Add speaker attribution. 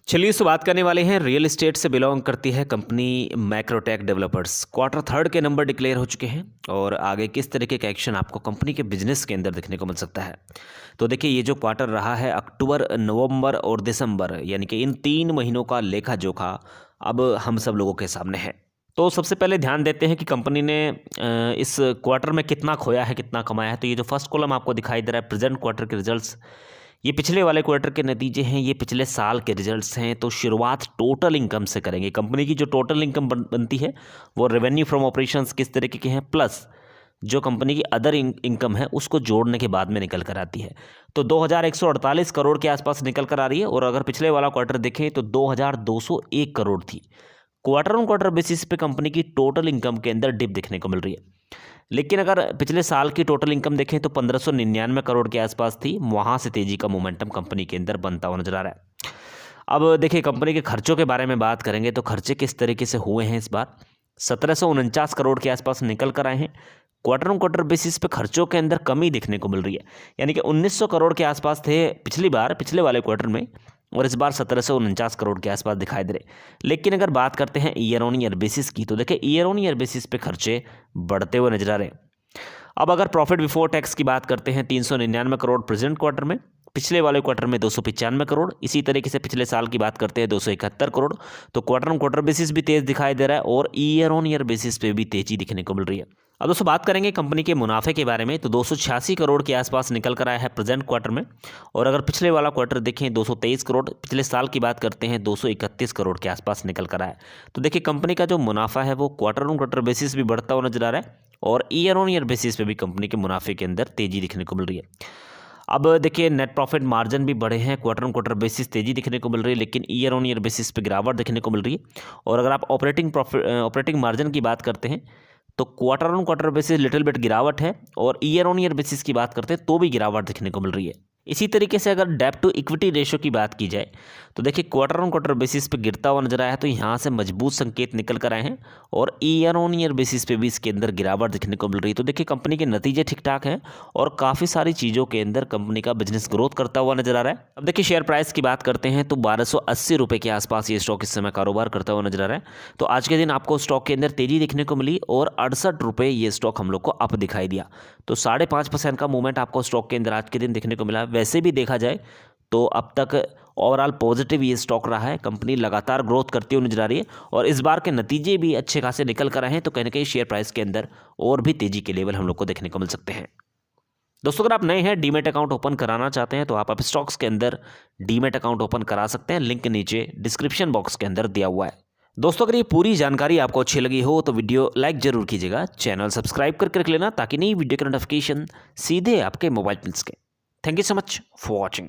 Speaker 1: चलिए इस बात करने वाले हैं रियल एस्टेट से बिलोंग करती है company Macrotech developers. Quarter third के नंबर डिक्लेयर हो चुके हैं और आगे किस तरीके का एक्शन आपको कंपनी के बिजनेस के अंदर देखने को मिल सकता है। तो देखिए ये जो क्वार्टर रहा है अक्टूबर, नवंबर और दिसंबर यानी कि इन 3 महीनों का लेखा जोखा अब हम सब लोगों के सामने है। तो सबसे पहले ध्यान देते हैं कि कंपनी ने इस क्वार्टर में कितना खोया है, कितना कमाया है। तो ये जो फर्स्ट कॉलम आपको दिखाई दे रहा है प्रेजेंट क्वार्टर के रिजल्ट्स, ये पिछले वाले क्वार्टर के नतीजे हैं, ये पिछले साल के रिजल्ट्स हैं। तो शुरुआत टोटल इनकम से करेंगे। कंपनी की जो टोटल इनकम बनती है वो रेवेन्यू फ्रॉम ऑपरेशंस किस तरीके के हैं प्लस जो कंपनी की अदर इनकम है उसको जोड़ने के बाद में निकल कर आती है। तो 2148 करोड़ के आसपास निकल कर आ रही है। और अगर पिछले वाला क्वार्टर देखें तो 2201 करोड़ थी। क्वार्टर ऑन क्वार्टर बेसिस पे कंपनी की टोटल इनकम के अंदर डिप देखने को मिल रही है। लेकिन अगर पिछले साल की टोटल इनकम देखें तो 1599 करोड़ के आसपास थी। वहाँ से तेजी का मोमेंटम कंपनी के अंदर बनता हुआ नजर आ रहा है। अब देखिए कंपनी के खर्चों के बारे में बात करेंगे तो खर्चे किस तरीके से हुए हैं इस बार 1749 करोड़ के आसपास निकल कर आए हैं। क्वार्टर ऑन क्वार्टर बेसिस पे खर्चों के अंदर कमी देखने को मिल रही है। यानी कि 1900 करोड़ के आसपास थे पिछली बार पिछले वाले क्वार्टर में और इस बार 1749 करोड़ के आसपास दिखाई दे रहे। लेकिन अगर बात करते हैं ईयर ऑन ईयर बेसिस की तो देखिए ईयर ऑन ईयर बेसिस पे खर्चे बढ़ते हुए नजर आ रहे हैं। अब अगर प्रॉफिट बिफोर टैक्स की बात करते हैं 399 करोड़ प्रेजेंट क्वार्टर में, पिछले वाले क्वार्टर में 295 करोड़, इसी तरीके से पिछले साल की बात करते हैं 271 करोड़। तो क्वार्टर ऑन क्वार्टर बेसिस भी तेज दिखाई दे रहा है और ईयर ऑन ईयर बेसिस पे भी तेजी दिखने को मिल रही है। अब दोस्तों बात करेंगे कंपनी के मुनाफे के बारे में तो 286 करोड़ के आसपास निकल कर आया है प्रेजेंट क्वार्टर में। और अगर पिछले वाला क्वार्टर देखें 223 करोड़, पिछले साल की बात करते हैं 231 करोड़ के आसपास निकल कर आया है। तो देखिए कंपनी का जो मुनाफा है वो क्वार्टर ऑन क्वार्टर बेसिस भी बढ़ता हुआ नजर आ रहा है और ईयर ऑन ईयर बेसिस पे भी कंपनी के मुनाफे के अंदर तेजी दिखने को मिल रही है। अब देखिए नेट प्रॉफिट मार्जिन भी बढ़े हैं, क्वार्टर ऑन क्वार्टर बेसिस तेजी दिखने को मिल रही है लेकिन ईयर ऑन ईयर बेसिस पे गिरावट देखने को मिल रही है। और अगर आप ऑपरेटिंग मार्जिन की बात करते हैं तो quarter on quarter basis little bit गिरावट है और ईयर ऑन ईयर बेसिस की बात करते हैं तो भी गिरावट देखने को मिल रही है। इसी तरीके से अगर डेब्ट टू इक्विटी रेशियो की बात की जाए तो देखिए क्वार्टर ऑन क्वार्टर बेसिस पे गिरता हुआ नजर आया है। तो यहाँ से मजबूत संकेत निकल कर आए हैं और ईयर ऑन ईयर बेसिस पे भी इसके अंदर गिरावट देखने को मिल रही है। तो देखिए कंपनी के नतीजे ठीक ठाक हैं और काफ़ी सारी चीज़ों के अंदर कंपनी का बिजनेस ग्रोथ करता हुआ नजर आ रहा है। अब देखिए शेयर प्राइस की बात करते हैं तो 1280 रुपये के आसपास ये स्टॉक इस समय कारोबार करता हुआ नजर आ रहा है। तो आज के दिन आपको स्टॉक के अंदर तेजी देखने को मिली और 68 रुपये ये स्टॉक हम लोग को अप दिखाई दिया। तो 5.5% का मूवमेंट आपको स्टॉक के अंदर आज के दिन देखने को मिला। वैसे भी देखा जाए तो अब तक ओवरऑल पॉजिटिव ये स्टॉक रहा है। कंपनी लगातार ग्रोथ करती हुई नजर आ रही है और इस बार के नतीजे भी अच्छे खासे निकल कर आए हैं। तो कहीं ना कहीं शेयर प्राइस के अंदर और भी तेजी के लेवल हम लोग को देखने को मिल सकते हैं। दोस्तों अगर आप नए हैं डीमेट अकाउंट ओपन कराना चाहते हैं तो आप स्टॉक्स के अंदर डीमेट अकाउंट ओपन करा सकते हैं। लिंक नीचे डिस्क्रिप्शन बॉक्स के अंदर दिया हुआ है। दोस्तों अगर ये पूरी जानकारी आपको अच्छी लगी हो तो वीडियो लाइक जरूर कीजिएगा, चैनल सब्सक्राइब करके रख लेना ताकि नई वीडियो की नोटिफिकेशन सीधे आपके मोबाइल पे सके। Thank you so much for watching.